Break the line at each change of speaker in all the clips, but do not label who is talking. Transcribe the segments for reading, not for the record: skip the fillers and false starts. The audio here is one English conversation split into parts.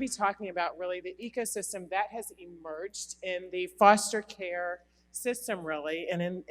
be talking about really the ecosystem that has emerged in the foster care system, really, and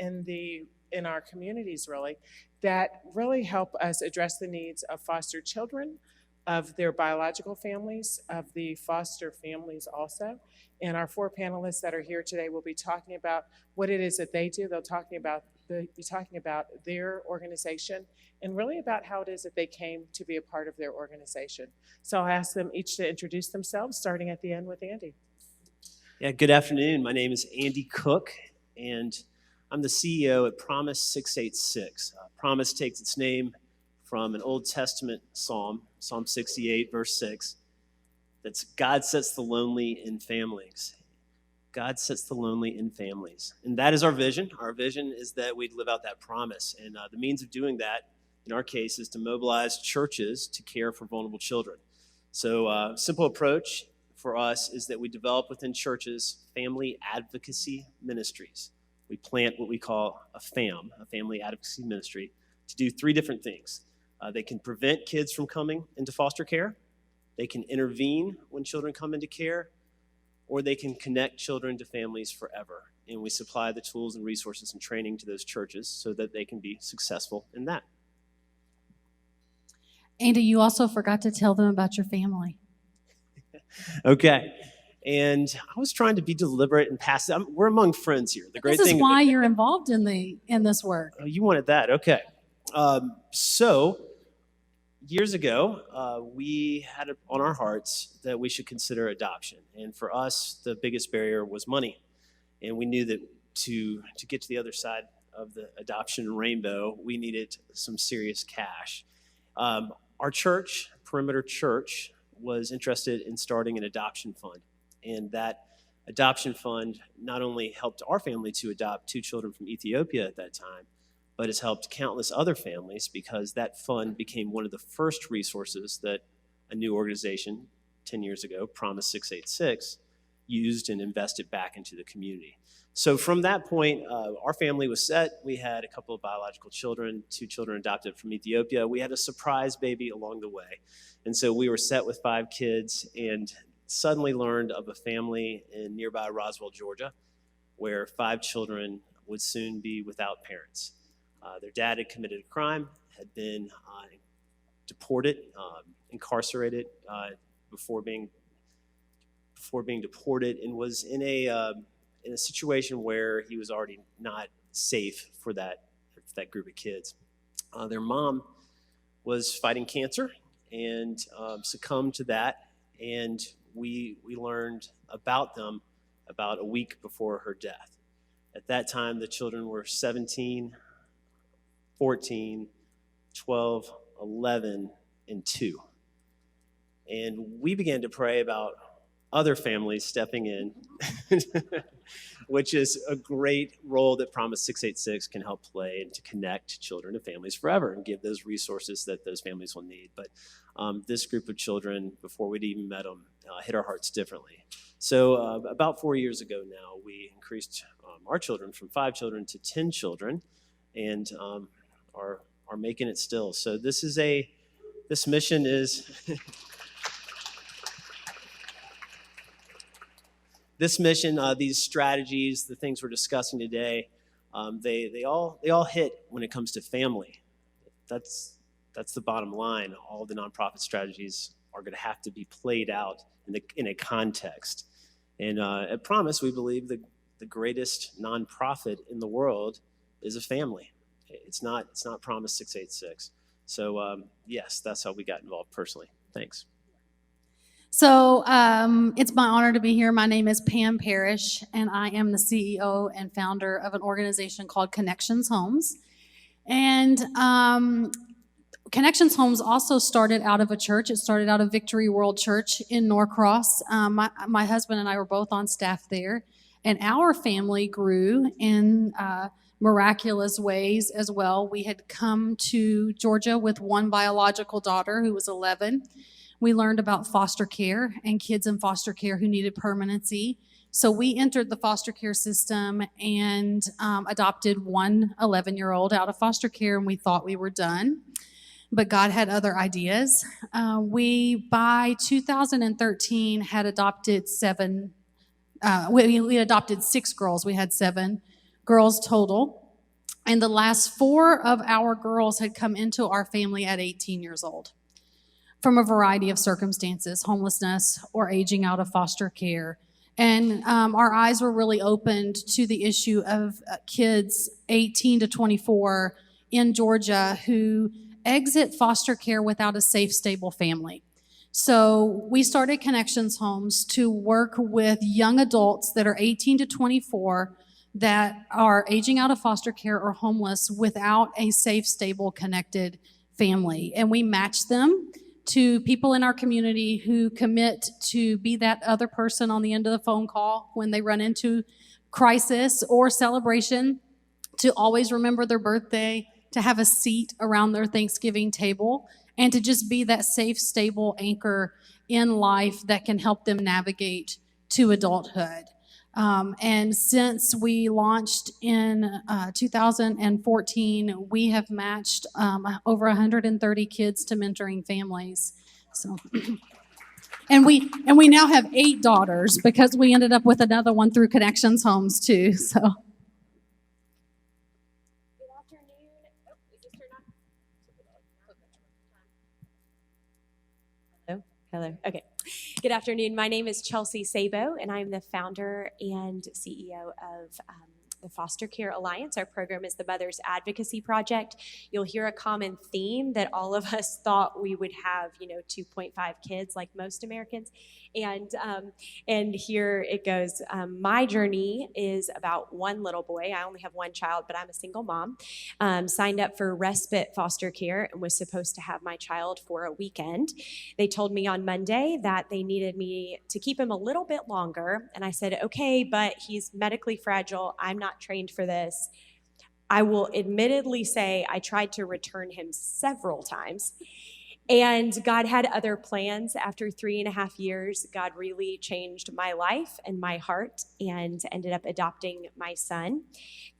in our communities, really, that really help us address the needs of foster children, of their biological families, of the foster families also. And our four panelists that are here today will be talking about what it is that they do. They'll be talking about their organization and really about how it is that they came to be a part of their organization. So I'll ask them each to introduce themselves, starting at the end with Andy.
Yeah, good afternoon. My name is Andy Cook, and I'm the CEO at Promise 686. Promise takes its name from an Old Testament psalm, Psalm 68, verse 6. That's God sets the lonely in families. God sets the lonely in families. And that is our vision. Our vision is that we'd live out that promise. And the means of doing that, in our case, is to mobilize churches to care for vulnerable children. So simple approach for us is that we develop within churches family advocacy ministries. We plant what we call a FAM, a family advocacy ministry, to do three different things. They can prevent kids from coming into foster care. They can intervene when children come into care, or they can connect children to families forever. And we supply the tools and resources and training to those churches so that they can be successful in that.
Andy, you also forgot to tell them about your family.
Okay. And I was trying to be deliberate and passive. We're among friends here. The great
This is
thing.
why you're involved in this work.
Oh, you wanted that. Okay. So years ago, we had it on our hearts that we should consider adoption. And for us, the biggest barrier was money. And we knew that to get to the other side of the adoption rainbow, we needed some serious cash. Our church, Perimeter Church, was interested in starting an adoption fund. And that adoption fund not only helped our family to adopt 2 children from Ethiopia at that time, but has helped countless other families because that fund became one of the first resources that a new organization 10 years ago, Promise 686, used and invested back into the community. So from that point, our family was set. We had a couple of biological children, 2 children adopted from Ethiopia. We had a surprise baby along the way. And so we were set with 5 kids and suddenly learned of a family in nearby Roswell, Georgia, where 5 children would soon be without parents. Their dad had committed a crime, had been deported, incarcerated before being deported, and was in a situation where he was already not safe for that group of kids. Their mom was fighting cancer and succumbed to that, and we learned about them about a week before her death. At that time, the children were 17, 14, 12, 11, and 2. And we began to pray about other families stepping in, which is a great role that Promise 686 can help play and to connect children to families forever and give those resources that those families will need. But this group of children, before we'd even met them, hit our hearts differently. So about 4 years ago now, we increased our children from 5 children to 10 children, and are making it still. So this mission is this mission, these strategies, the things we're discussing today, they all hit when it comes to family. That's the bottom line. All the nonprofit strategies are going to have to be played out in a context. And at Promise, we believe the greatest nonprofit in the world is a family. It's not Promise 686. So yes, that's how we got involved personally. Thanks.
So it's my honor to be here. My name is Pam Parish, and I am the CEO and founder of an organization called Connections Homes. And Connections Homes also started out of a church. It started out of Victory World Church in Norcross. My husband and I were both on staff there, and our family grew in miraculous ways as well. We had come to Georgia with one biological daughter who was 11. We learned about foster care and kids in foster care who needed permanency. So we entered the foster care system and adopted one 11-year-old out of foster care, and we thought we were done. but God had other ideas. We, by 2013, had adopted we adopted 6 girls. We had 7 girls total. And the last 4 of our girls had come into our family at 18 years old from a variety of circumstances, homelessness or aging out of foster care. And our eyes were really opened to the issue of kids 18 to 24 in Georgia who exit foster care without a safe, stable family. So we started Connections Homes to work with young adults that are 18 to 24 that are aging out of foster care or homeless without a safe, stable, connected family. And we match them to people in our community who commit to be that other person on the end of the phone call when they run into crisis or celebration, to always remember their birthday, to have a seat around their Thanksgiving table, and to just be that safe, stable anchor in life that can help them navigate to adulthood. And since we launched in 2014, we have matched over 130 kids to mentoring families. So, and we now have 8 daughters because we ended up with another one through Connections Homes too. So.
Good afternoon. Oh, is this turned on? Hello. Okay. Good afternoon. My name is Chelsea Sabo, and I'm the founder and CEO of the Foster Care Alliance. Our program is the Mother's Advocacy Project. You'll hear a common theme that all of us thought we would have, 2.5 kids like most Americans. And here it goes. My journey is about one little boy. I only have one child, but I'm a single mom. Signed up for respite foster care and was supposed to have my child for a weekend. They told me on Monday that they needed me to keep him a little bit longer. And I said, okay, but he's medically fragile. I'm not trained for this. I will admittedly say I tried to return him several times. And God had other plans. After 3.5 years, God really changed my life and my heart and ended up adopting my son.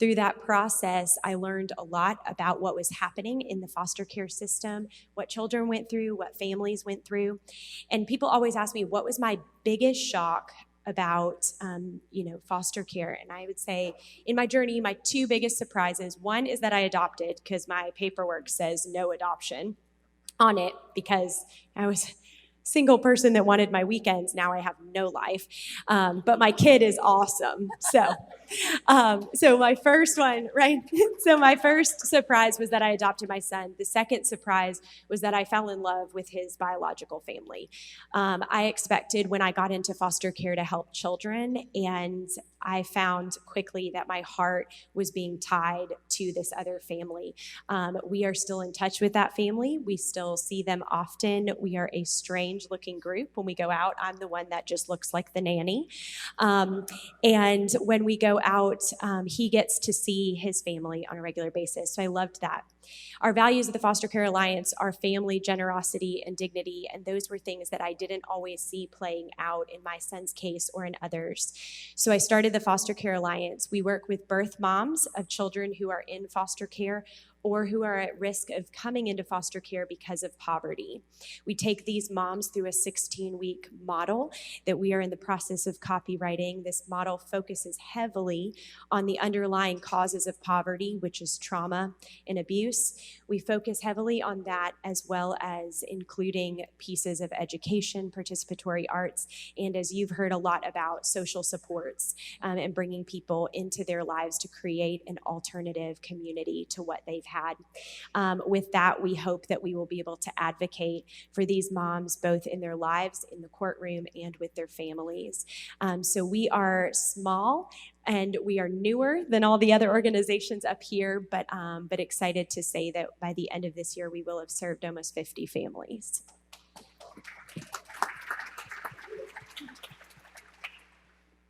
Through that process, I learned a lot about what was happening in the foster care system, what children went through, what families went through. And people always ask me, what was my biggest shock about foster care? And I would say in my journey, my 2 biggest surprises, one is that I adopted because my paperwork says no adoption on it because I was a single person that wanted my weekends. Now I have no life, but my kid is awesome. So my first one, right? So my first surprise was that I adopted my son. The second surprise was that I fell in love with his biological family. I expected when I got into foster care to help children, and I found quickly that my heart was being tied to this other family. We are still in touch with that family. We still see them often. We are a strange looking group. When we go out, I'm the one that just looks like the nanny. And when we go out, he gets to see his family on a regular basis. So I loved that. Our values of the Foster Care Alliance are family, generosity, and dignity, and those were things that I didn't always see playing out in my son's case or in others. So I started the Foster Care Alliance. We work with birth moms of children who are in foster care or who are at risk of coming into foster care because of poverty. We take these moms through a 16-week model that we are in the process of copywriting. This model focuses heavily on the underlying causes of poverty, which is trauma and abuse. We focus heavily on that, as well as including pieces of education, participatory arts, and as you've heard a lot about, social supports, and bringing people into their lives to create an alternative community to what they've had. With that, we hope that we will be able to advocate for these moms both in their lives, in the courtroom, and with their families. So we are small and we are newer than all the other organizations up here, but excited to say that by the end of this year, we will have served almost 50 families.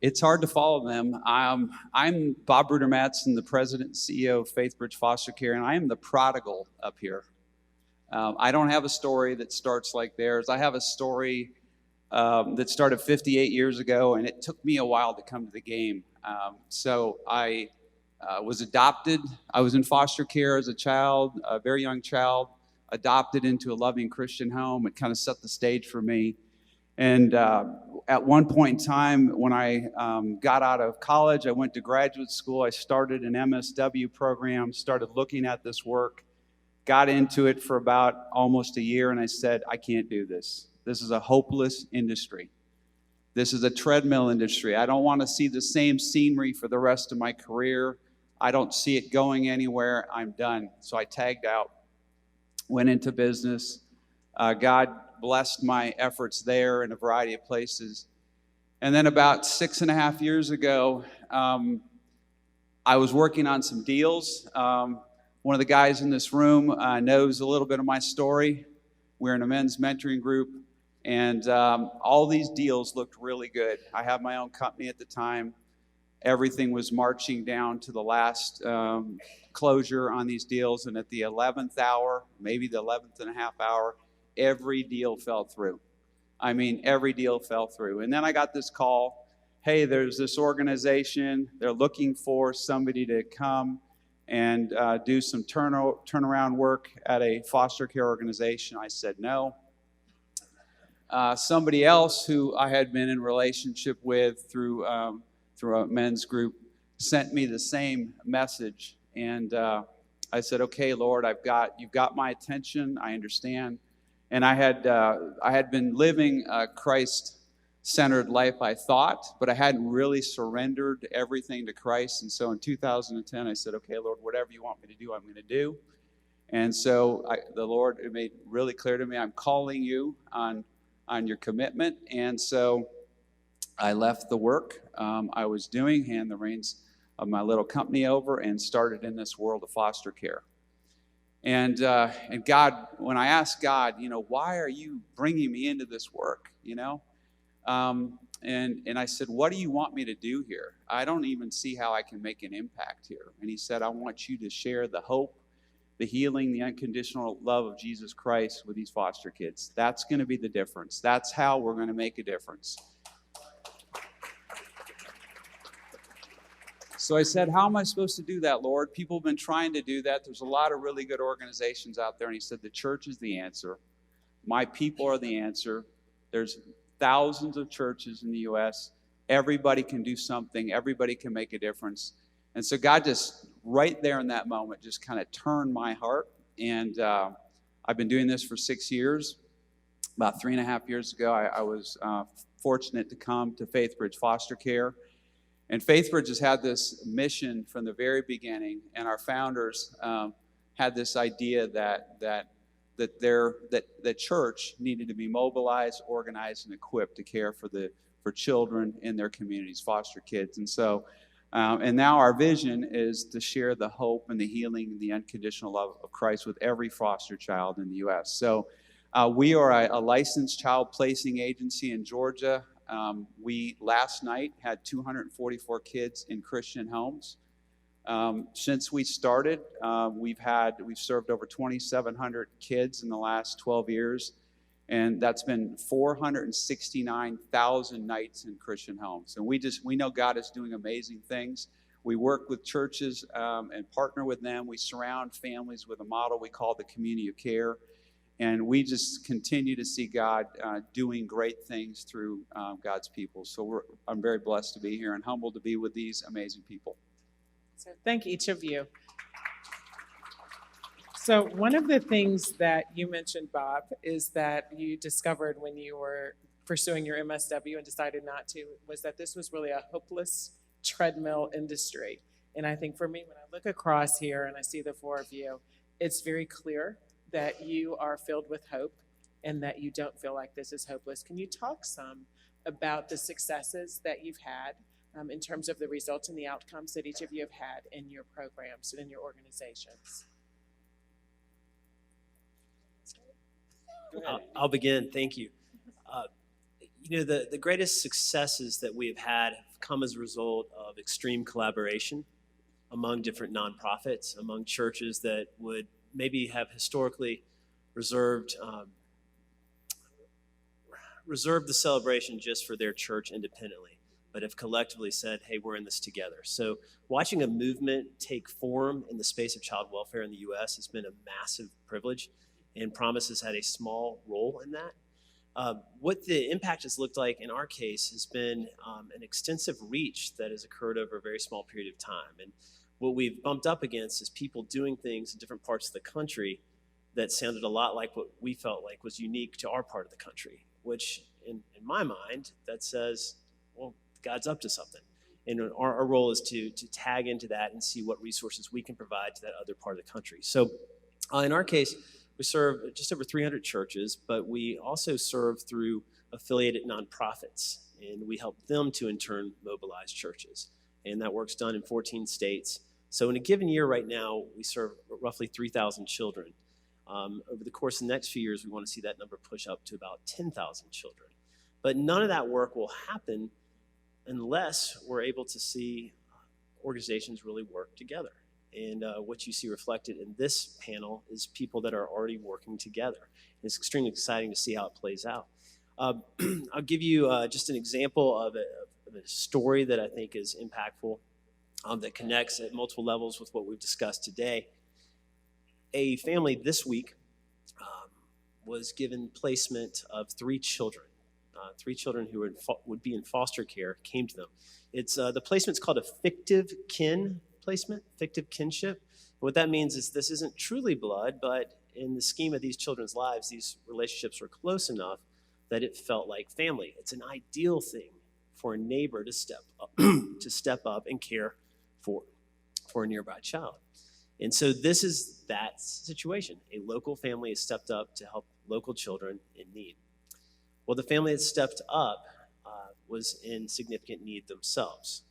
It's hard to follow them. I'm Bob Bruder-Mattson, the president and CEO of Faithbridge Foster Care, and I am the prodigal up here. I don't have a story that starts like theirs. I have a story that started 58 years ago, and it took me a while to come to the game. So I was adopted. I was in foster care as a child, a very young child, adopted into a loving Christian home. It kind of set the stage for me. And at one point in time, when I got out of college, I went to graduate school. I started an MSW program, started looking at this work, got into it for about almost a year, and I said, I can't do this. This is a hopeless industry. This is a treadmill industry. I don't want to see the same scenery for the rest of my career. I don't see it going anywhere. I'm done. So I tagged out, went into business. God blessed my efforts there in a variety of places. And then about 6.5 years ago, I was working on some deals. One of the guys in this room knows a little bit of my story. We're in a men's mentoring group, and all these deals looked really good. I had my own company at the time. Everything was marching down to the last closure on these deals, and at the 11th hour, maybe the 11th and a half hour, every deal fell through. I mean, every deal fell through. And then I got this call, hey, there's this organization, they're looking for somebody to come and do some turnaround work at a foster care organization. I said no. Somebody else who I had been in relationship with through a men's group sent me the same message. And I said, okay, Lord, you've got my attention. I understand. And I had been living a Christ-centered life, I thought, but I hadn't really surrendered everything to Christ. And so in 2010, I said, okay, Lord, whatever you want me to do, I'm going to do. And so the Lord made really clear to me, I'm calling you on your commitment. And so I left the work I was doing, handed the reins of my little company over, and started in this world of foster care. And God, when I asked God, why are you bringing me into this work, And I said, what do you want me to do here? I don't even see how I can make an impact here. And he said, I want you to share the hope, the healing, the unconditional love of Jesus Christ with these foster kids. That's going to be the difference. That's how we're going to make a difference. So I said, how am I supposed to do that, Lord? People have been trying to do that. There's a lot of really good organizations out there. And he said, the church is the answer. My people are the answer. There's thousands of churches in the U.S. Everybody can do something. Everybody can make a difference. And so God just, right there in that moment, just kind of turned my heart. And I've been doing this for 6 years. About 3.5 years ago, I was fortunate to come to Faithbridge Foster Care. And Faithbridge has had this mission from the very beginning, and our founders had this idea that church needed to be mobilized, organized, and equipped to care for children in their communities, foster kids. And so, and now our vision is to share the hope and the healing and the unconditional love of Christ with every foster child in the U.S. So we are a licensed child placing agency in Georgia. We last night had 244 kids in Christian homes. Since we started, we've served over 2,700 kids in the last 12 years, and that's been 469,000 nights in Christian homes. And we know God is doing amazing things. We work with churches and partner with them. We surround families with a model we call the community of care. And we just continue to see God doing great things through God's people. So I'm very blessed to be here and humbled to be with these amazing people.
So thank each of you. So one of the things that you mentioned, Bob, is that you discovered when you were pursuing your MSW and decided not to, was that this was really a hopeless treadmill industry. And I think for me, when I look across here and I see the four of you, it's very clear that you are filled with hope and that you don't feel like this is hopeless. Can you talk some about the successes that you've had in terms of the results and the outcomes that each of you have had in your programs and in your organizations?
I'll begin. Thank you. The greatest successes that we have had have come as a result of extreme collaboration among different nonprofits, among churches that would maybe have historically reserved the celebration just for their church independently, but have collectively said, hey, we're in this together. So watching a movement take form in the space of child welfare in the U.S. has been a massive privilege. and Promise has had a small role in that. What the impact has looked like in our case has been an extensive reach that has occurred over a very small period of time. And what we've bumped up against is people doing things in different parts of the country that sounded a lot like what we felt like was unique to our part of the country, which in my mind, that says, well, God's up to something. And our role is to tag into that and see what resources we can provide to that other part of the country. So in our case, we serve just over 300 churches, but we also serve through affiliated nonprofits, and we help them to in turn mobilize churches. And that work's done in 14 states. So in a given year right now, we serve roughly 3,000 children. Over the course of the next few years, we want to see that number push up to about 10,000 children. But none of that work will happen unless we're able to see organizations really work together. And what you see reflected in this panel is people that are already working together. It's extremely exciting to see how it plays out. I'll give you just an example of a story that I think is impactful, that connects at multiple levels with what we've discussed today. A family this week was given placement of 3 children. 3 children who would be in foster care came to them. It's the placement's called a fictive kin placement, fictive kinship. What that means is this isn't truly blood, but in the scheme of these children's lives, these relationships were close enough that it felt like family. It's an ideal thing for a neighbor to step up and care for a nearby child. And so this is that situation. A local family has stepped up to help local children in need. Well, the family that stepped up was in significant need themselves.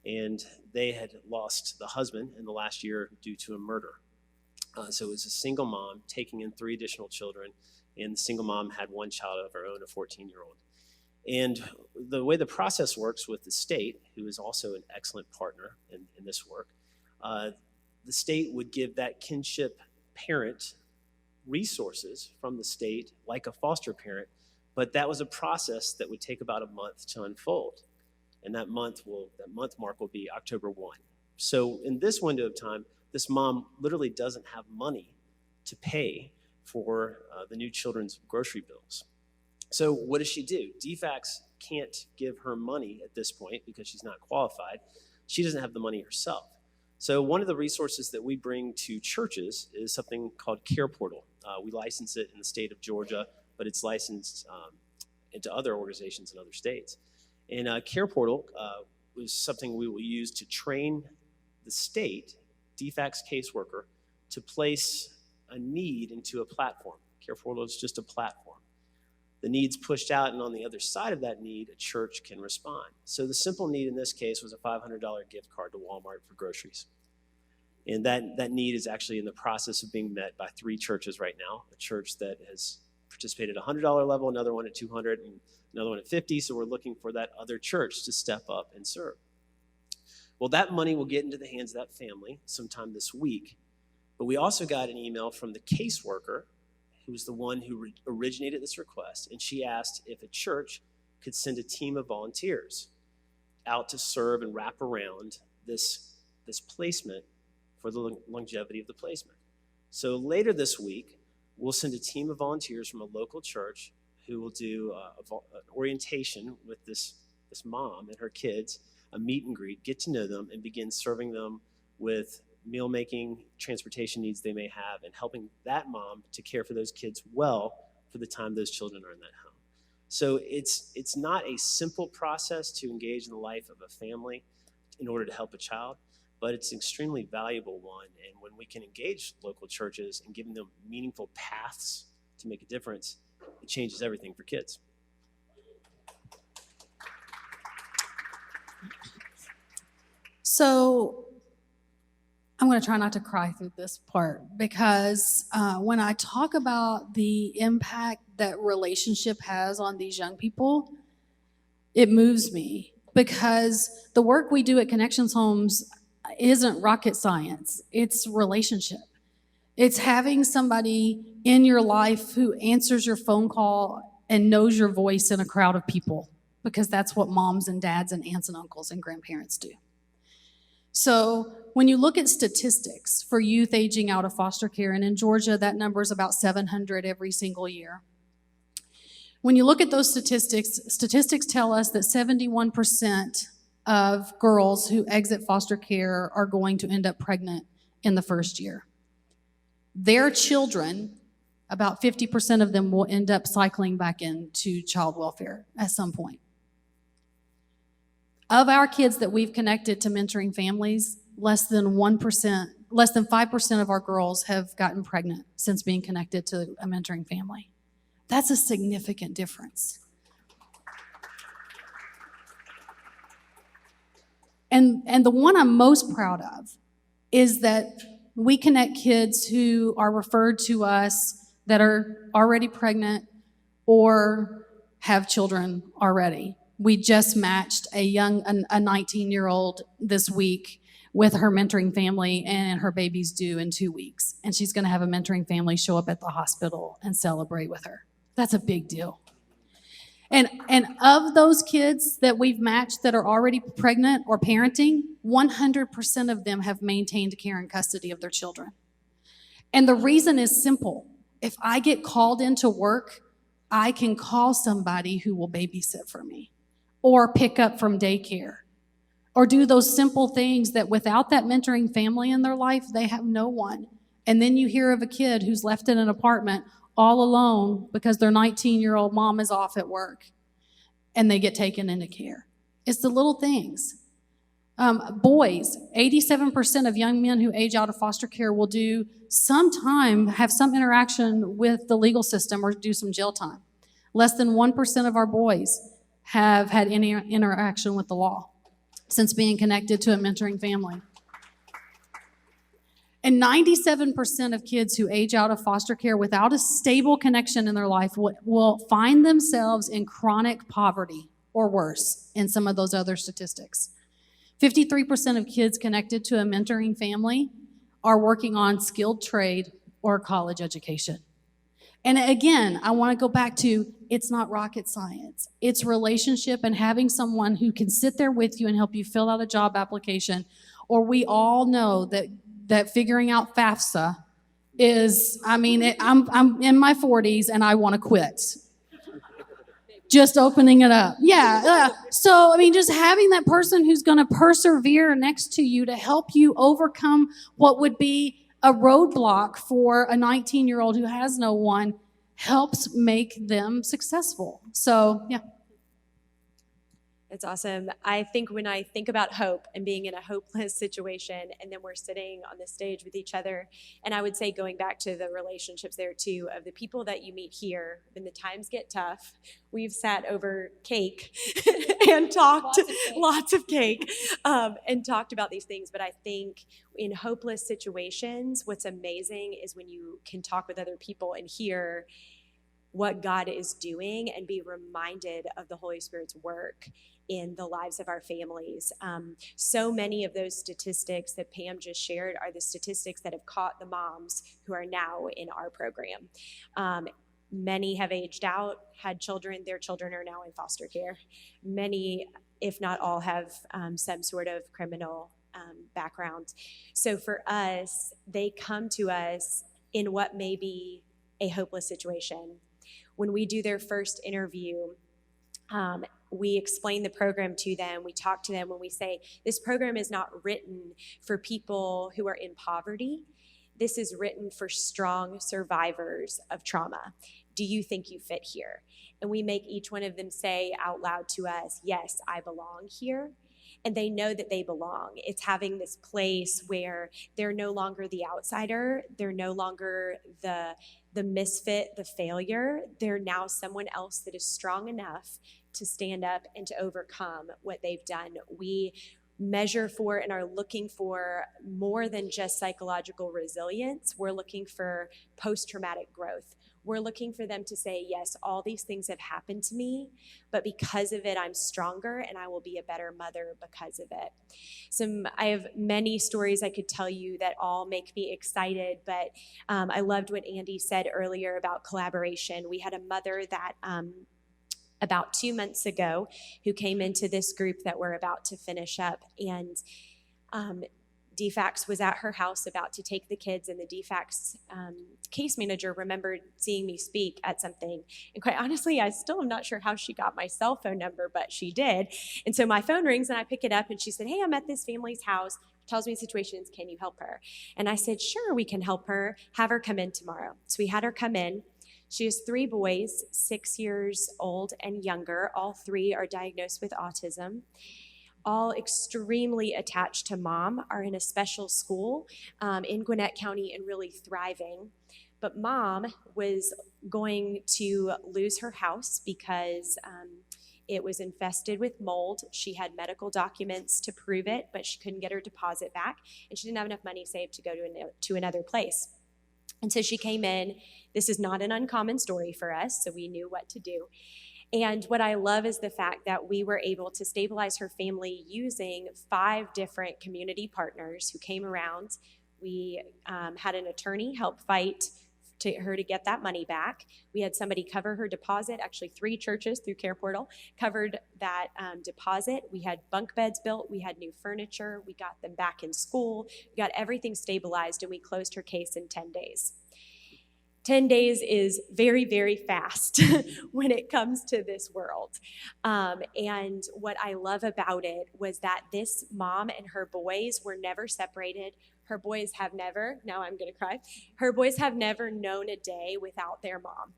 And they had lost the husband in the last year due to a murder. So it was a single mom taking in 3 additional children, and the single mom had 1 child of her own, a 14-year-old. And the way the process works with the state, who is also an excellent partner in this work, the state would give that kinship parent resources from the state, like a foster parent, but that was a process that would take about a month to unfold. And that month mark will be October 1. So in this window of time, this mom literally doesn't have money to pay for the new children's grocery bills. So what does she do? DFACS can't give her money at this point because she's not qualified. She doesn't have the money herself. So one of the resources that we bring to churches is something called Care Portal. We license it in the state of Georgia, but it's licensed into other organizations in other states. And Care Portal was something we will use to train the state DFACS caseworker to place a need into a platform. Care Portal is just a platform. The need's pushed out, and on the other side of that need, a church can respond. So the simple need in this case was a $500 gift card to Walmart for groceries. And that need is actually in the process of being met by 3 churches right now. A church that has participated at $100 level, another one at $200, and another one at $50. So we're looking for that other church to step up and serve. Well, that money will get into the hands of that family sometime this week. But we also got an email from the caseworker, who was the one who originated this request, and she asked if a church could send a team of volunteers out to serve and wrap around this placement for the longevity of the placement. So later this week, we'll send a team of volunteers from a local church who will do an orientation with this mom and her kids, a meet and greet, get to know them, and begin serving them with meal making, transportation needs they may have, and helping that mom to care for those kids well for the time those children are in that home. So it's not a simple process to engage in the life of a family in order to help a child, but it's an extremely valuable one. And when we can engage local churches and giving them meaningful paths to make a difference, it changes everything for kids.
So I'm going to try not to cry through this part, because when I talk about the impact that relationship has on these young people, it moves me, because the work we do at Connections Homes isn't rocket science. It's relationship. It's having somebody in your life who answers your phone call and knows your voice in a crowd of people, because that's what moms and dads and aunts and uncles and grandparents do. So when you look at statistics for youth aging out of foster care, and in Georgia, that number is about 700 every single year. When you look at those statistics tell us that 71% of girls who exit foster care are going to end up pregnant in the first year. Their children, about 50% of them will end up cycling back into child welfare at some point. Of our kids that we've connected to mentoring families, less than 5% of our girls have gotten pregnant since being connected to a mentoring family. That's a significant difference. And the one I'm most proud of is that we connect kids who are referred to us that are already pregnant or have children already. We just matched a 19-year-old this week with her mentoring family, and her baby's due in 2 weeks. And she's going to have a mentoring family show up at the hospital and celebrate with her. That's a big deal. And of those kids that we've matched that are already pregnant or parenting, 100% of them have maintained care and custody of their children. And the reason is simple. If I get called into work, I can call somebody who will babysit for me or pick up from daycare or do those simple things that without that mentoring family in their life, they have no one. And then you hear of a kid who's left in an apartment all alone because their 19-year-old mom is off at work and they get taken into care. It's the little things. Boys, 87% of young men who age out of foster care will have some interaction with the legal system or do some jail time. Less than 1% of our boys have had any interaction with the law since being connected to a mentoring family. And 97% of kids who age out of foster care without a stable connection in their life will find themselves in chronic poverty or worse in some of those other statistics. 53% of kids connected to a mentoring family are working on skilled trade or college education. And again, I want to go back to, it's not rocket science. It's relationship and having someone who can sit there with you and help you fill out a job application. Or we all know that figuring out FAFSA is, I'm in my 40s and I want to quit. Just opening it up. Yeah. So, just having that person who's going to persevere next to you to help you overcome what would be a roadblock for a 19-year-old who has no one helps make them successful. So, yeah.
It's awesome. I think when I think about hope and being in a hopeless situation, and then we're sitting on the stage with each other, and I would say going back to the relationships there too, of the people that you meet here, when the times get tough, we've sat over cake and talked, lots of cake, and talked about these things. But I think in hopeless situations, what's amazing is when you can talk with other people and hear what God is doing and be reminded of the Holy Spirit's work in the lives of our families. So many of those statistics that Pam just shared are the statistics that have caught the moms who are now in our program. Many have aged out, had children. Their children are now in foster care. Many, if not all, have some sort of criminal background. So for us, they come to us in what may be a hopeless situation. When we do their first interview, we explain the program to them. We talk to them when we say, this program is not written for people who are in poverty. This is written for strong survivors of trauma. Do you think you fit here? And we make each one of them say out loud to us, yes, I belong here. And they know that they belong. It's having this place where they're no longer the outsider. They're no longer the misfit, the failure. They're now someone else that is strong enough to stand up and to overcome what they've done. We measure for and are looking for more than just psychological resilience. We're looking for post-traumatic growth. We're looking for them to say, yes, all these things have happened to me, but because of it, I'm stronger and I will be a better mother because of it. I have many stories I could tell you that all make me excited, but I loved what Andy said earlier about collaboration. We had a mother that about 2 months ago who came into this group that we're about to finish up, and DFACS was at her house about to take the kids, and the DFACS case manager remembered seeing me speak at something. And quite honestly, I still am not sure how she got my cell phone number, but she did. And so my phone rings and I pick it up and she said, "Hey, I'm at this family's house. Tells me situations. Can you help her?" And I said, "Sure, we can help her. Have her come in tomorrow." So we had her come in. She has 3 boys, 6 years old and younger. All 3 are diagnosed with autism. All extremely attached to mom, are in a special school in Gwinnett County and really thriving. But mom was going to lose her house because it was infested with mold. She had medical documents to prove it, but she couldn't get her deposit back, and she didn't have enough money saved to go to another place. And so she came in. This is not an uncommon story for us, so we knew what to do. And what I love is the fact that we were able to stabilize her family using 5 different community partners who came around. We had an attorney help fight her to get that money back. We had somebody cover her deposit. Actually, 3 churches through Care Portal covered that deposit. We had bunk beds built. We had new furniture. We got them back in school. We got everything stabilized, and we closed her case in 10 days. 10 days is very, very fast when it comes to this world. And what I love about it was that this mom and her boys were never separated. Her boys have never, now I'm going to cry, her boys have never known a day without their mom.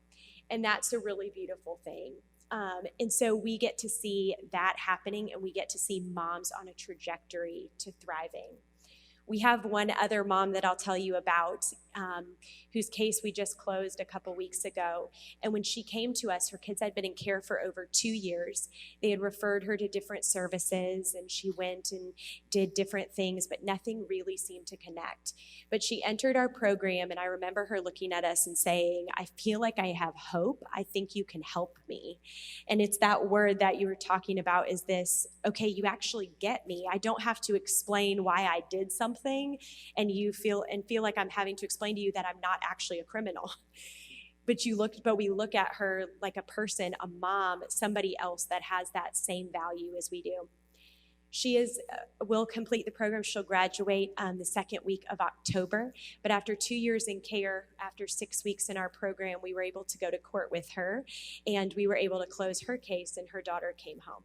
And that's a really beautiful thing. And so we get to see that happening, and we get to see moms on a trajectory to thriving. We have one other mom that I'll tell you about, whose case we just closed a couple weeks ago. And when she came to us, her kids had been in care for over 2 years. They had referred her to different services, and she went and did different things, but nothing really seemed to connect. But she entered our program, and I remember her looking at us and saying, "I feel like I have hope. I think you can help me." And it's that word that you were talking about, is this, okay, you actually get me. I don't have to explain why I did something, and you feel like I'm having to explain to you that I'm not actually a criminal. But we look at her like a person, a mom, somebody else that has that same value as we do. She will complete the program. She'll graduate the 2nd week of October. But after 2 years in care, after 6 weeks in our program, we were able to go to court with her, and we were able to close her case, and her daughter came home.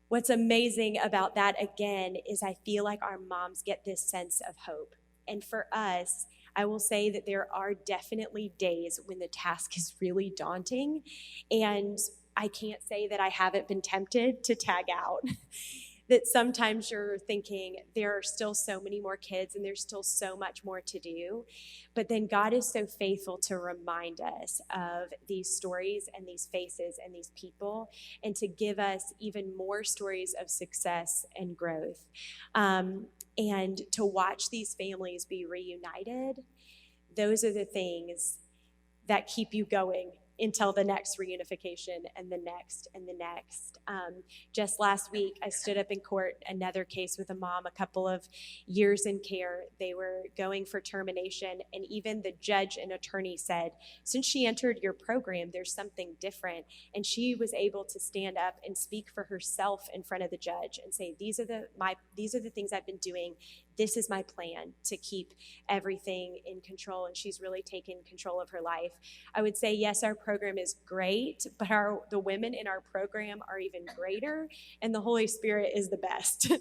What's amazing about that, again, is I feel like our moms get this sense of hope. And for us, I will say that there are definitely days when the task is really daunting, and I can't say that I haven't been tempted to tag out. That sometimes you're thinking there are still so many more kids and there's still so much more to do. But then God is so faithful to remind us of these stories and these faces and these people, and to give us even more stories of success and growth. And to watch these families be reunited, those are the things that keep you going until the next reunification and the next and the next. Just last week, I stood up in court, another case with a mom, a couple of years in care. They were going for termination, and even the judge and attorney said, "Since she entered your program, there's something different." And she was able to stand up and speak for herself in front of the judge and say, these are the things I've been doing. This is my plan to keep everything in control. And she's really taken control of her life. I would say, yes, our program is great, but the women in our program are even greater, and the Holy Spirit is the best.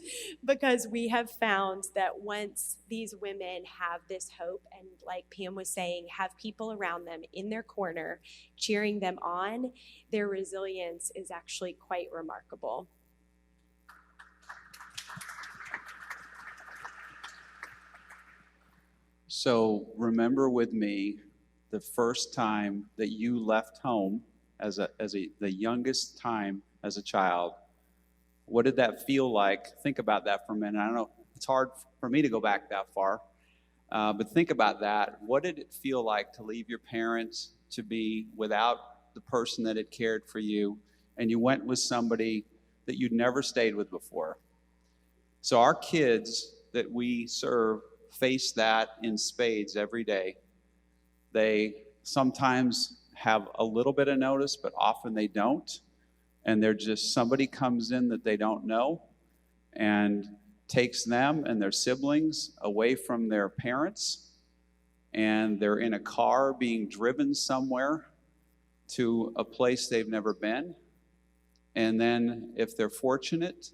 Because we have found that once these women have this hope, and like Pam was saying, have people around them in their corner cheering them on, their resilience is actually quite remarkable.
So remember with me the first time that you left home the youngest time as a child. What did that feel like? Think about that for a minute. I don't know, it's hard for me to go back that far, but think about that. What did it feel like to leave your parents, to be without the person that had cared for you, and you went with somebody that you'd never stayed with before? So our kids that we serve face that in spades every day. They sometimes have a little bit of notice, but often they don't. And they're just, somebody comes in that they don't know, and takes them and their siblings away from their parents, and they're in a car being driven somewhere to a place they've never been. And then if they're fortunate,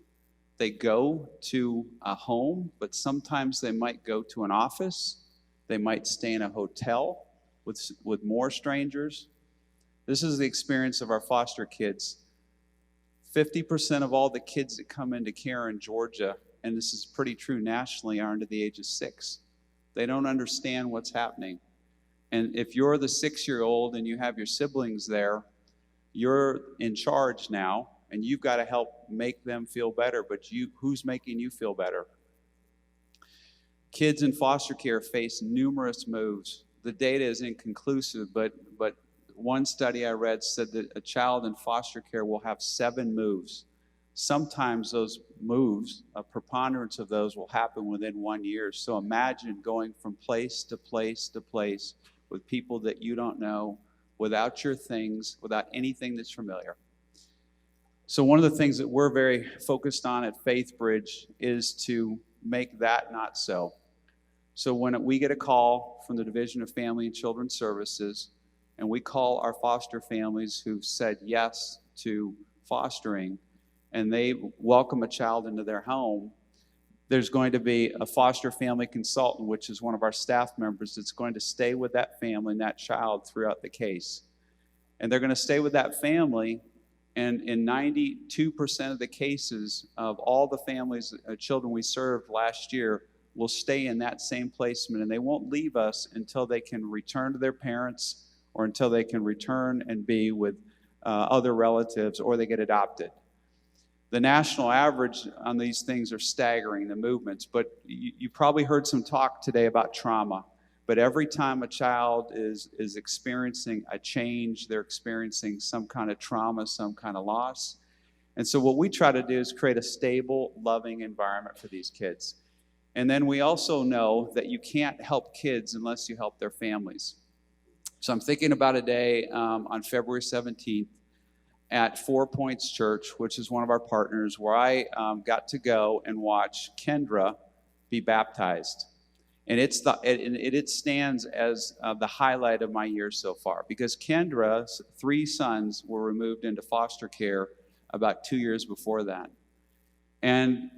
they go to a home, but sometimes they might go to an office. They might stay in a hotel with more strangers. This is the experience of our foster kids. 50% of all the kids that come into care in Georgia, and this is pretty true nationally, are under the age of 6. They don't understand what's happening. And if you're the 6-year-old and you have your siblings there, you're in charge now, and you've got to help make them feel better. But who's making you feel better? Kids in foster care face numerous moves. The data is inconclusive, but one study I read said that a child in foster care will have 7 moves. Sometimes those moves, a preponderance of those, will happen within 1 year. So imagine going from place to place to place with people that you don't know, without your things, without anything that's familiar. So one of the things that we're very focused on at Faithbridge is to make that not so. So when we get a call from the Division of Family and Children's Services, and we call our foster families who've said yes to fostering, and they welcome a child into their home, there's going to be a foster family consultant, which is one of our staff members, that's going to stay with that family and that child throughout the case. And they're going to stay with that family, and in 92% of the cases of all the families, children we served last year, will stay in that same placement, and they won't leave us until they can return to their parents or until they can return and be with other relatives, or they get adopted. The national average on these things are staggering, the movements, but you probably heard some talk today about trauma. But every time a child is experiencing a change, they're experiencing some kind of trauma, some kind of loss. And so what we try to do is create a stable, loving environment for these kids. And then we also know that you can't help kids unless you help their families. So I'm thinking about a day on February 17th at 4 Points Church, which is one of our partners, where I got to go and watch Kendra be baptized. And it stands as the highlight of my year so far, because Kendra's 3 sons were removed into foster care about 2 years before that. And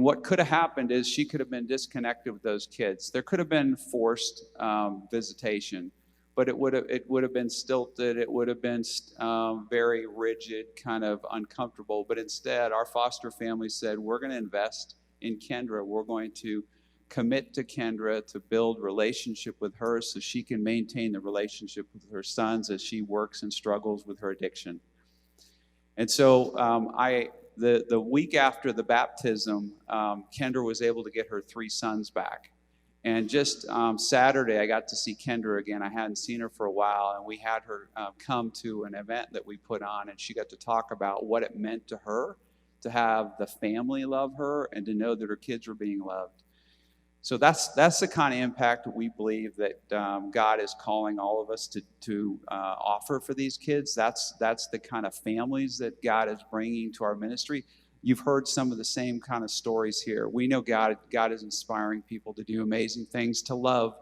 what could have happened is she could have been disconnected with those kids. There could have been forced visitation, but it would have been stilted. It would have been very rigid, kind of uncomfortable. But instead, our foster family said, we're going to invest in Kendra. We're going to commit to Kendra to build relationship with her so she can maintain the relationship with her sons as she works and struggles with her addiction. And so the week after the baptism, Kendra was able to get her 3 sons back. And just Saturday, I got to see Kendra again. I hadn't seen her for a while, and we had her come to an event that we put on, and she got to talk about what it meant to her to have the family love her and to know that her kids were being loved. So that's the kind of impact that we believe that God is calling all of us to offer for these kids. That's the kind of families that God is bringing to our ministry. You've heard some of the same kind of stories here. We know God is inspiring people to do amazing things, to love.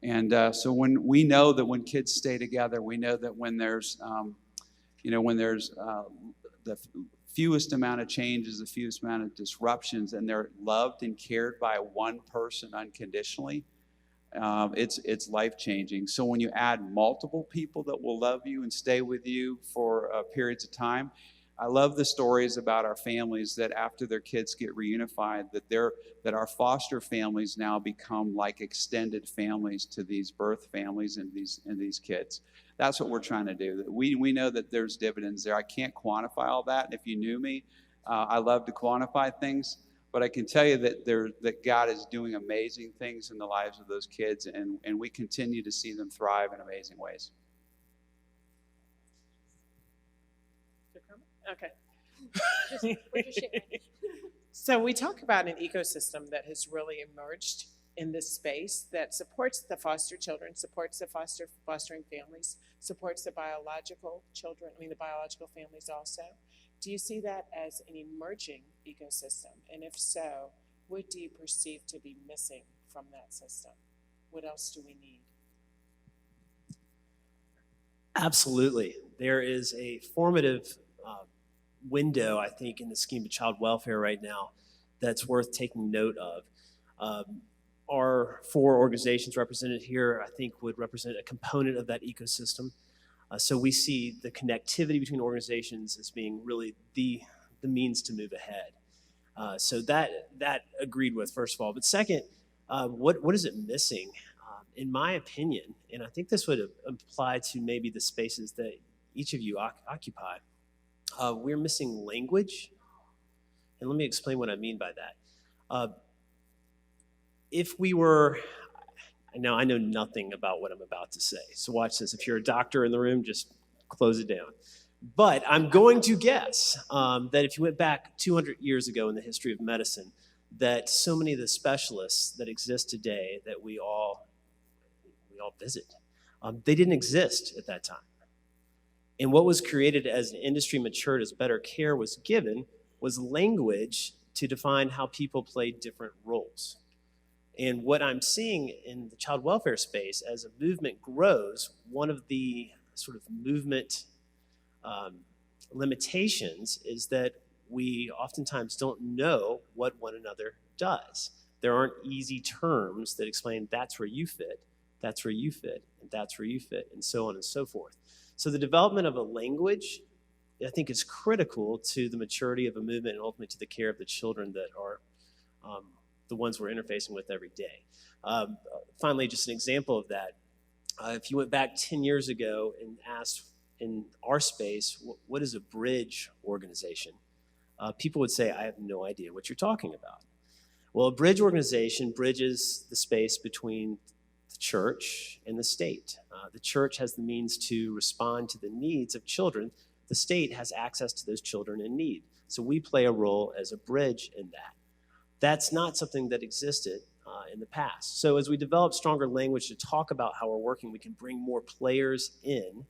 And so when we know that when kids stay together, we know that when there's the fewest amount of changes, the fewest amount of disruptions, and they're loved and cared by one person unconditionally, it's life-changing. So when you add multiple people that will love you and stay with you for periods of time, I love the stories about our families that after their kids get reunified, that our foster families now become like extended families to these birth families and these kids. That's what we're trying to do. We know that there's dividends there. I can't quantify all that. If you knew me, I love to quantify things, but I can tell you that God is doing amazing things in the lives of those kids, and we continue to see them thrive in amazing ways.
Okay. So we talk about an ecosystem that has really emerged in this space that supports the foster children, supports the fostering families, supports the biological children, the biological families also. Do you see that as an emerging ecosystem? And if so, what do you perceive to be missing from that system? What else do we need?
Absolutely. There is a formative window, I think, in the scheme of child welfare right now that's worth taking note of. Our 4 organizations represented here, I think, would represent a component of that ecosystem. So we see the connectivity between organizations as being really the means to move ahead. So that agreed with, first of all. But second, what is it missing? In my opinion, and I think this would apply to maybe the spaces that each of you occupy, we're missing language. And let me explain what I mean by that. If we were, now I know nothing about what I'm about to say, so watch this. If you're a doctor in the room, just close it down. But I'm going to guess that if you went back 200 years ago in the history of medicine, that so many of the specialists that exist today that we all visit, they didn't exist at that time. And what was created as the industry matured, as better care was given, was language to define how people played different roles. And what I'm seeing in the child welfare space, as a movement grows, one of the sort of movement limitations is that we oftentimes don't know what one another does. There aren't easy terms that explain that's where you fit, that's where you fit, and that's where you fit, and so on and so forth. So the development of a language, I think, is critical to the maturity of a movement and ultimately to the care of the children that are the ones we're interfacing with every day. Finally, just an example of that, if you went back 10 years ago and asked in our space, what is a bridge organization? People would say, I have no idea what you're talking about. Well, a bridge organization bridges the space between the church and the state. The church has the means to respond to the needs of children. The state has access to those children in need. So we play a role as a bridge in that. That's not something that existed in the past. So as we develop stronger language to talk about how we're working, we can bring more players in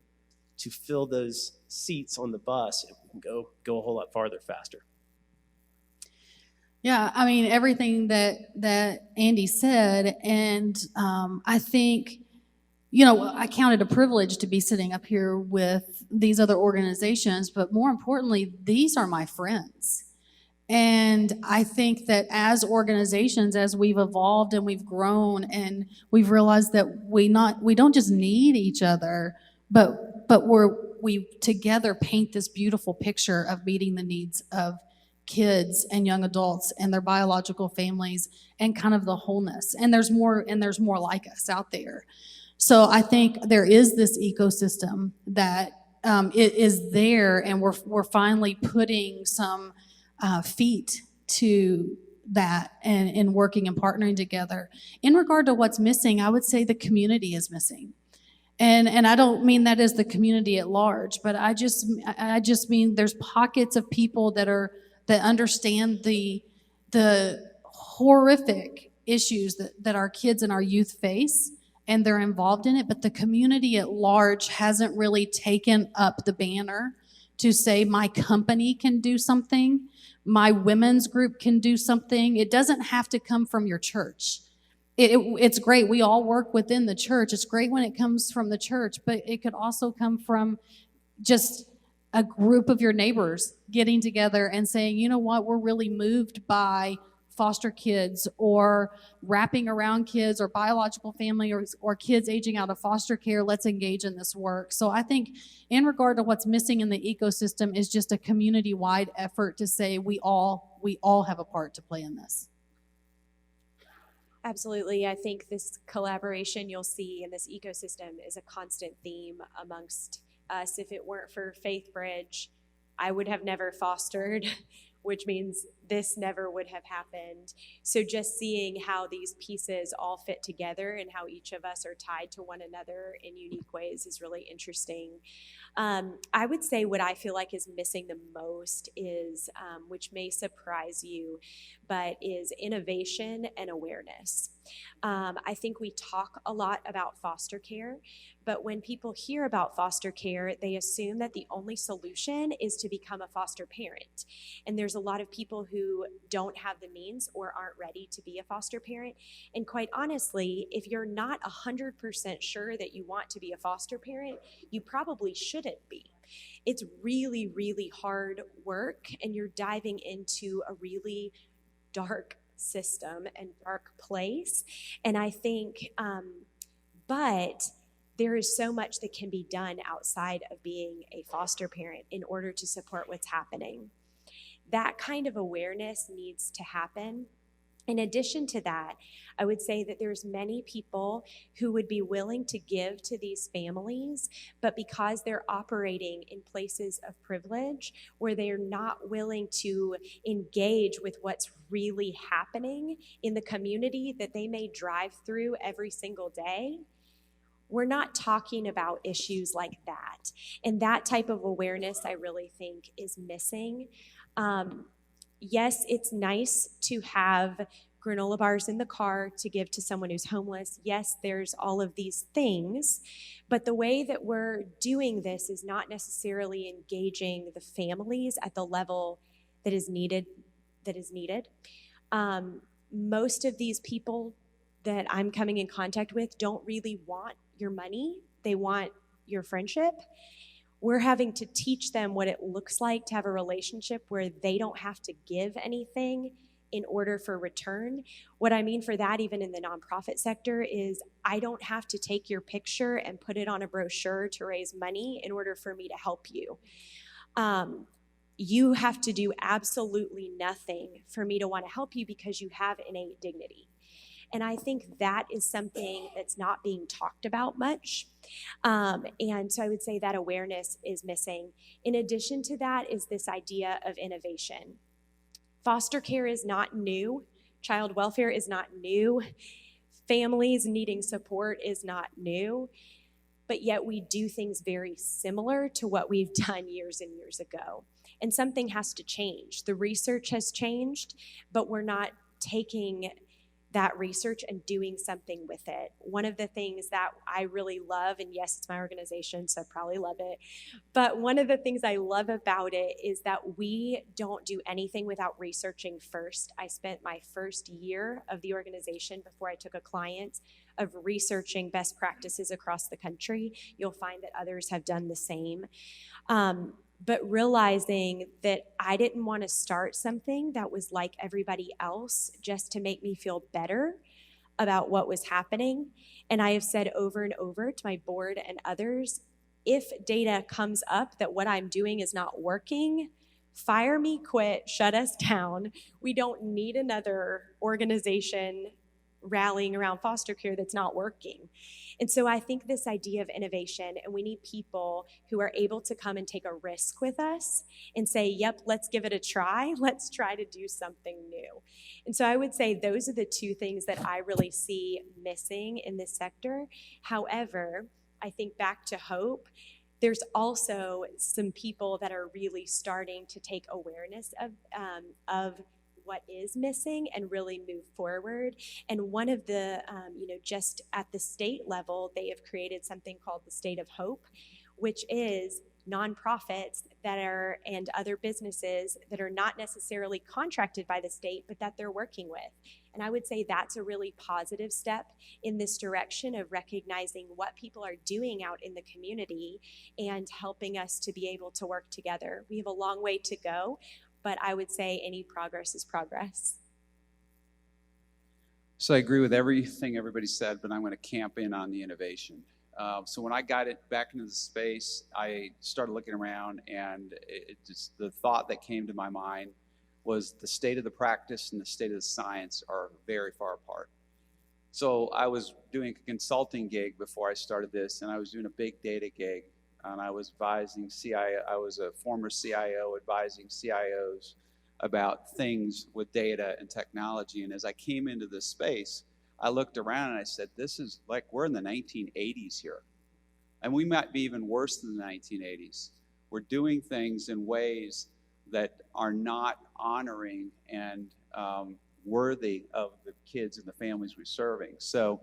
to fill those seats on the bus, and we can go a whole lot farther faster.
Yeah, I mean, everything that Andy said, and I think, I count it a privilege to be sitting up here with these other organizations, but more importantly, these are my friends. And I think that as organizations, as we've evolved and we've grown and we've realized that we don't just need each other, but we together paint this beautiful picture of meeting the needs of kids and young adults and their biological families and kind of the wholeness. And there's more like us out there. So I think there is this ecosystem that it is there, and we're finally putting some feet to that and in working and partnering together. In regard to what's missing, I would say the community is missing. And I don't mean that as the community at large, but I just mean there's pockets of people that understand the horrific issues that our kids and our youth face, and they're involved in it, but the community at large hasn't really taken up the banner to say my company can do something, my women's group can do something. It doesn't have to come from your church. It's great. We all work within the church. It's great when it comes from the church, but it could also come from just a group of your neighbors getting together and saying, you know what, we're really moved by foster kids or wrapping around kids or biological family or kids aging out of foster care. Let's engage in this work. So I think in regard to what's missing in the ecosystem is just a community-wide effort to say we all have a part to play in this.
Absolutely. I think this collaboration you'll see in this ecosystem is a constant theme amongst us. If it weren't for Faithbridge, I would have never fostered, which means this never would have happened. So just seeing how these pieces all fit together and how each of us are tied to one another in unique ways is really interesting. I would say what I feel like is missing the most is, which may surprise you, but is innovation and awareness. I think we talk a lot about foster care, but when people hear about foster care, they assume that the only solution is to become a foster parent. And there's there's a lot of people who don't have the means or aren't ready to be a foster parent. And quite honestly, if you're not 100% sure that you want to be a foster parent, you probably shouldn't be. It's really, really hard work, and you're diving into a really dark system and dark place. And I think, but there is so much that can be done outside of being a foster parent in order to support what's happening. That kind of awareness needs to happen. In addition to that, I would say that there's many people who would be willing to give to these families, but because they're operating in places of privilege where they're not willing to engage with what's really happening in the community that they may drive through every single day, we're not talking about issues like that. And that type of awareness, I really think, is missing. Yes, it's nice to have granola bars in the car to give to someone who's homeless. Yes, there's all of these things, but the way that we're doing this is not necessarily engaging the families at the level that is needed. Most of these people that I'm coming in contact with don't really want your money. They want your friendship. We're having to teach them what it looks like to have a relationship where they don't have to give anything in order for return. What I mean for that, even in the nonprofit sector, is I don't have to take your picture and put it on a brochure to raise money in order for me to help you. You have to do absolutely nothing for me to want to help you because you have innate dignity. And I think that is something that's not being talked about much. And so I would say that awareness is missing. In addition to that is this idea of innovation. Foster care is not new. Child welfare is not new. Families needing support is not new. But yet we do things very similar to what we've done years and years ago. And something has to change. The research has changed, but we're not taking that research and doing something with it. One of the things that I really love, and yes, it's my organization, so I probably love it, but one of the things I love about it is that we don't do anything without researching first. I spent my first year of the organization before I took a client of researching best practices across the country. You'll find that others have done the same. But realizing that I didn't want to start something that was like everybody else just to make me feel better about what was happening. And I have said over and over to my board and others, if data comes up that what I'm doing is not working, fire me, quit, shut us down. We don't need another organization rallying around foster care that's not working. And so I think this idea of innovation, and we need people who are able to come and take a risk with us and say, yep, let's give it a try. Let's try to do something new. And so I would say those are the two things that I really see missing in this sector. However, I think back to hope, there's also some people that are really starting to take awareness of what is missing and really move forward. And one of the, just at the state level, they have created something called the State of Hope, which is nonprofits that are, and other businesses that are not necessarily contracted by the state, but that they're working with. And I would say that's a really positive step in this direction of recognizing what people are doing out in the community and helping us to be able to work together. We have a long way to go, but I would say any progress is progress.
So I agree with everything everybody said, but I'm going to camp in on the innovation. So when I got it back into the space, I started looking around, and the thought that came to my mind was the state of the practice and the state of the science are very far apart. So I was doing a consulting gig before I started this, and I was doing a big data gig. And I was advising I was a former CIO advising CIOs about things with data and technology. And as I came into this space, I looked around and I said, this is like we're in the 1980s here. And we might be even worse than the 1980s. We're doing things in ways that are not honoring and worthy of the kids and the families we're serving. So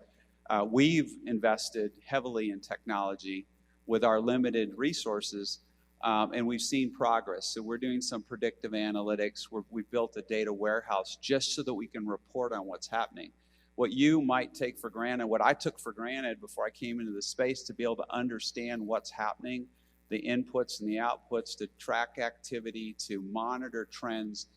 we've invested heavily in technology with our limited resources And we've seen progress. So we're doing some predictive analytics. We've built a data warehouse just so that we can report on what's happening. What you might take for granted, what I took for granted before I came into the space, to be able to understand what's happening, the inputs and the outputs, to track activity, to monitor trends,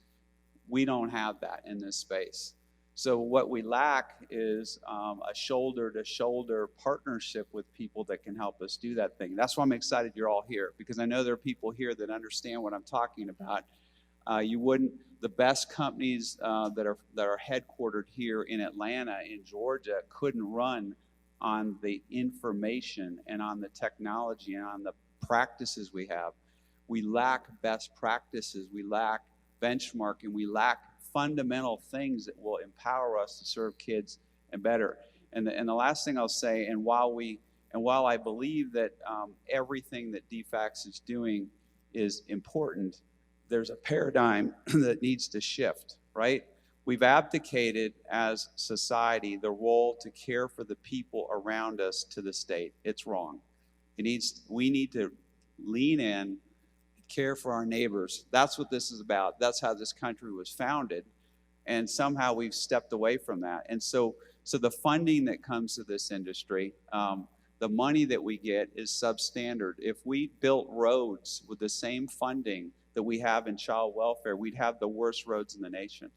we don't have that in this space. So what we lack is a shoulder-to-shoulder partnership with people that can help us do that thing. That's why I'm excited you're all here, because I know there are people here that understand what I'm talking about. The best companies that are headquartered here in Atlanta, in Georgia, couldn't run on the information and on the technology and on the practices we have. We lack best practices. We lack benchmarking. We lack fundamental things that will empower us to serve kids and better. And the last thing I'll say, and while I believe that everything that DFACS is doing is important, there's a paradigm that needs to shift, right? We've abdicated as society the role to care for the people around us to the state. It's wrong. We need to lean in, care for our neighbors. That's what this is about. That's how this country was founded. And somehow we've stepped away from that. And so the funding that comes to this industry, the money that we get is substandard. If we built roads with the same funding that we have in child welfare, we'd have the worst roads in the nation.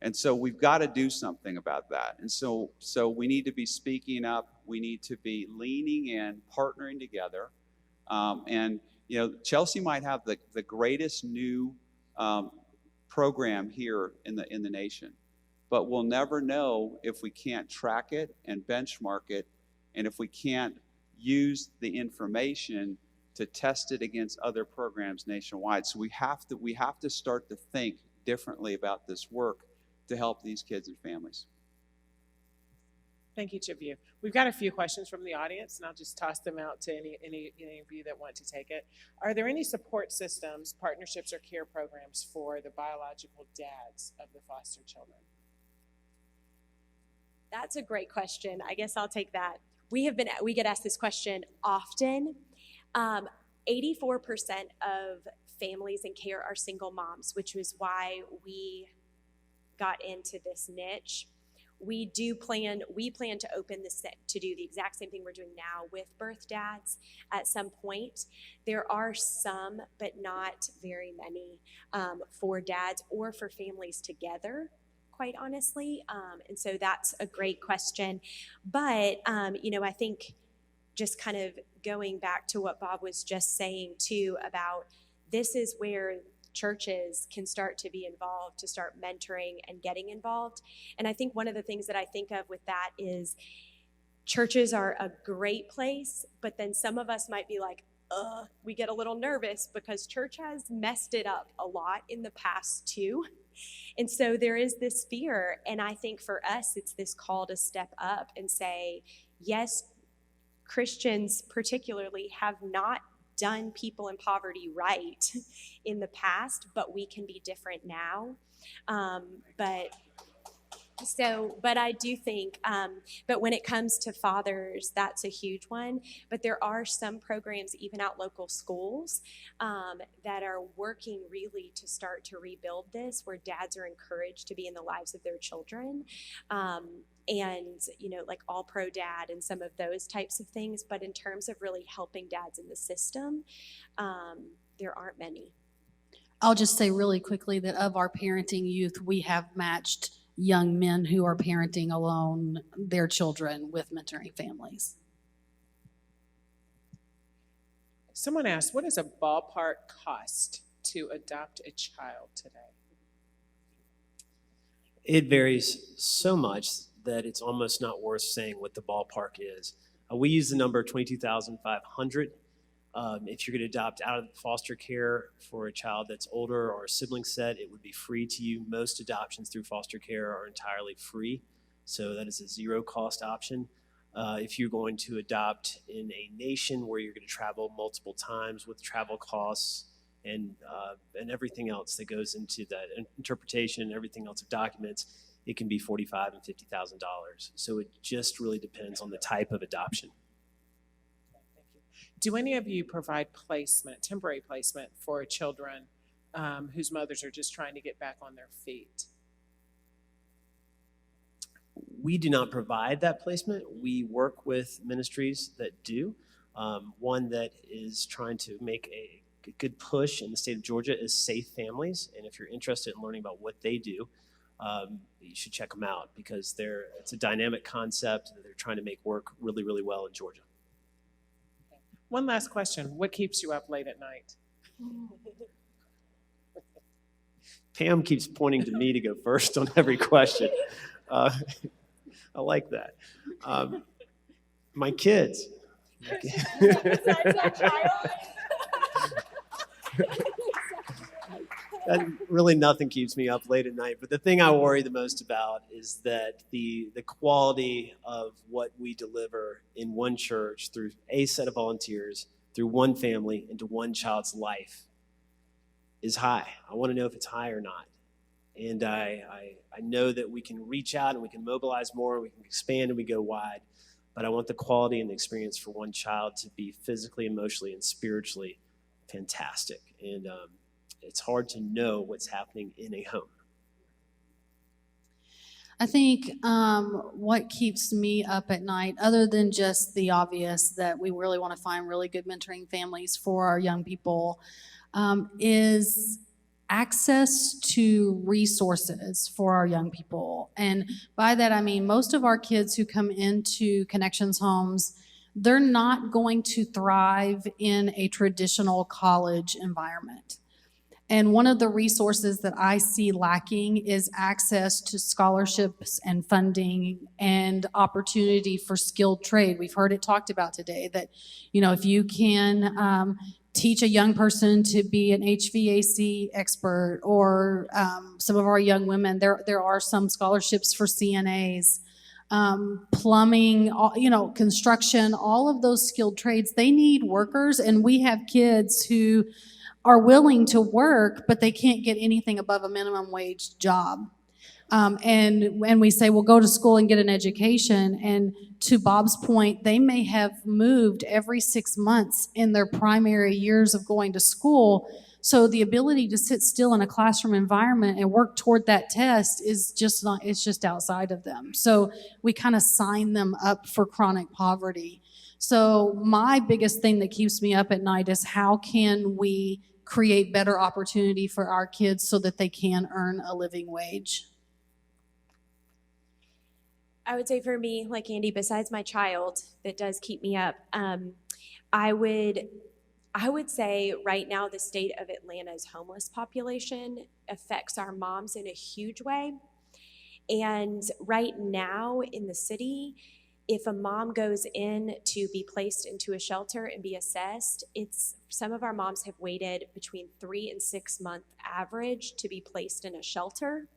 And so we've got to do something about that. And so we need to be speaking up. We need to be leaning in, partnering together. And you know, Chelsea might have the greatest new program here in the nation, but we'll never know if we can't track it and benchmark it, and if we can't use the information to test it against other programs nationwide. So we have to start to think differently about this work to help these kids and families.
Thank each of you. We've got a few questions from the audience, and I'll just toss them out to any of you that want to take it. Are there any support systems, partnerships, or care programs for the biological dads of the foster children?
That's a great question. I guess I'll take that. We get asked this question often. 84% of families in care are single moms, which was why we got into this niche. We plan to open to do the exact same thing we're doing now with birth dads at some point. There are some, but not very many, for dads or for families together, quite honestly. And so that's a great question. But, I think just kind of going back to what Bob was just saying too, about this is where churches can start to be involved, to start mentoring and getting involved. And I think one of the things that I think of with that is churches are a great place, but then some of us might be like, we get a little nervous because church has messed it up a lot in the past too. And so there is this fear. And I think for us, it's this call to step up and say, yes, Christians particularly have not done people in poverty right in the past, but we can be different now. But I do think, but when it comes to fathers, that's a huge one. But there are some programs, even at local schools, that are working really to start to rebuild this, where dads are encouraged to be in the lives of their children. And, like All Pro Dad and some of those types of things. But in terms of really helping dads in the system, there aren't many.
I'll just say really quickly that of our parenting youth, we have matched young men who are parenting alone their children with mentoring families.
Someone asked, what is a ballpark cost to adopt a child today?
It varies so much that it's almost not worth saying what the ballpark is. We use the number $22,500. If you're going to adopt out of foster care for a child that's older or a sibling set, it would be free to you. Most adoptions through foster care are entirely free, so that is a zero-cost option. If you're going to adopt in a nation where you're going to travel multiple times with travel costs and everything else that goes into that interpretation and everything else of documents, it can be $45,000 and $50,000. So it just really depends on the type of adoption.
Do any of you provide placement, temporary placement for children whose mothers are just trying to get back on their feet?
We do not provide that placement. We work with ministries that do. One that is trying to make a good push in the state of Georgia is Safe Families. And if you're interested in learning about what they do, you should check them out because it's a dynamic concept that they're trying to make work really, really well in Georgia.
One last question. What keeps you up late at night?
Pam keeps pointing to me to go first on every question. I like that. My kids. Really nothing keeps me up late at night. But the thing I worry the most about is that the quality of what we deliver in one church through a set of volunteers, through one family, into one child's life is high. I want to know if it's high or not. And I know that we can reach out and we can mobilize more, we can expand and we go wide. But I want the quality and the experience for one child to be physically, emotionally, and spiritually fantastic. And it's hard to know what's happening in a home.
I think what keeps me up at night, other than just the obvious that we really want to find really good mentoring families for our young people, is access to resources for our young people. And by that, I mean, most of our kids who come into Connections homes, they're not going to thrive in a traditional college environment. And one of the resources that I see lacking is access to scholarships and funding and opportunity for skilled trade. We've heard it talked about today that, if you can teach a young person to be an HVAC expert, or some of our young women, there are some scholarships for CNAs, plumbing, construction, all of those skilled trades. They need workers, and we have kids who are willing to work, but they can't get anything above a minimum wage job. And we say, well, go to school and get an education. And to Bob's point, they may have moved every 6 months in their primary years of going to school. So the ability to sit still in a classroom environment and work toward that test is just not, it's just outside of them. So we kind of sign them up for chronic poverty. So my biggest thing that keeps me up at night is how can we create better opportunity for our kids so that they can earn a living wage?
I would say for me, like Andy, besides my child that does keep me up, I would say right now the state of Atlanta's homeless population affects our moms in a huge way. And right now in the city, if a mom goes in to be placed into a shelter and be assessed, some of our moms have waited between 3 and 6 month average to be placed in a shelter.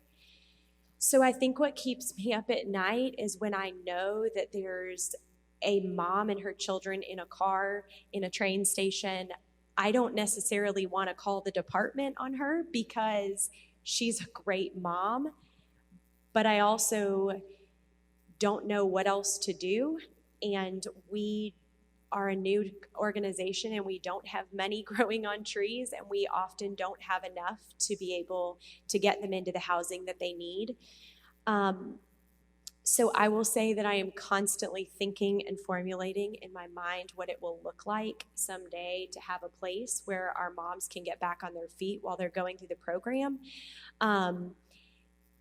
So I think what keeps me up at night is when I know that there's a mom and her children in a car, in a train station. I don't necessarily want to call the department on her because she's a great mom, but I also don't know what else to do. And we are a new organization and we don't have money growing on trees, and we often don't have enough to be able to get them into the housing that they need. So I will say that I am constantly thinking and formulating in my mind what it will look like someday to have a place where our moms can get back on their feet while they're going through the program.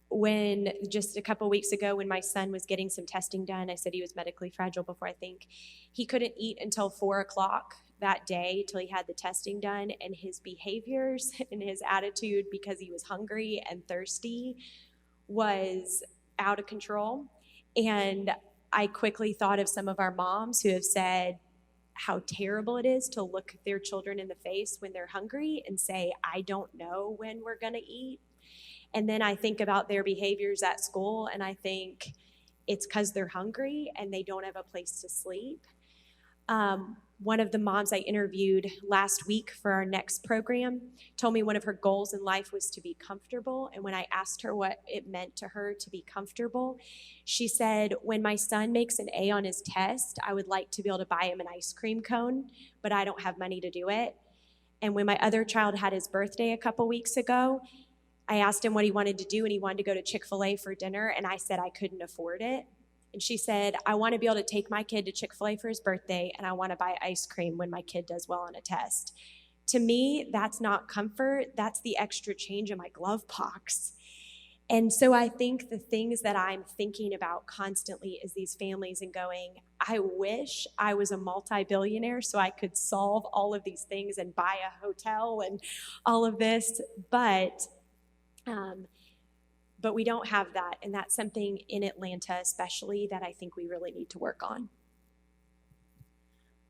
When just a couple weeks ago when my son was getting some testing done, I said he was medically fragile before, I think. He couldn't eat until 4 o'clock that day till he had the testing done, and his behaviors and his attitude because he was hungry and thirsty was out of control. And I quickly thought of some of our moms who have said how terrible it is to look their children in the face when they're hungry and say, I don't know when we're going to eat. And then I think about their behaviors at school, and I think it's because they're hungry and they don't have a place to sleep. one of the moms I interviewed last week for our next program told me one of her goals in life was to be comfortable. And when I asked her what it meant to her to be comfortable, she said, when my son makes an A on his test, I would like to be able to buy him an ice cream cone, but I don't have money to do it. And when my other child had his birthday a couple weeks ago, I asked him what he wanted to do, and he wanted to go to Chick-fil-A for dinner, and I said I couldn't afford it. And she said, I want to be able to take my kid to Chick-fil-A for his birthday, and I want to buy ice cream when my kid does well on a test. To me, that's not comfort. That's the extra change in my glove box. And so I think the things that I'm thinking about constantly is these families and going, I wish I was a multi-billionaire so I could solve all of these things and buy a hotel and all of this, but we don't have that, and that's something in Atlanta especially that I think we really need to work on.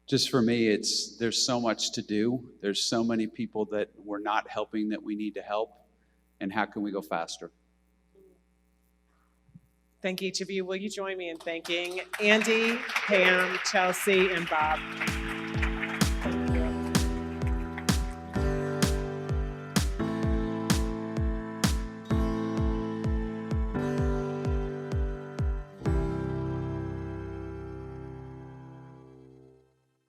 Just for me, there's so much to do. There's so many people that we're not helping that we need to help, and how can we go faster?
Thank each of you. Will you join me in thanking Andy, Pam, Chelsea, and Bob?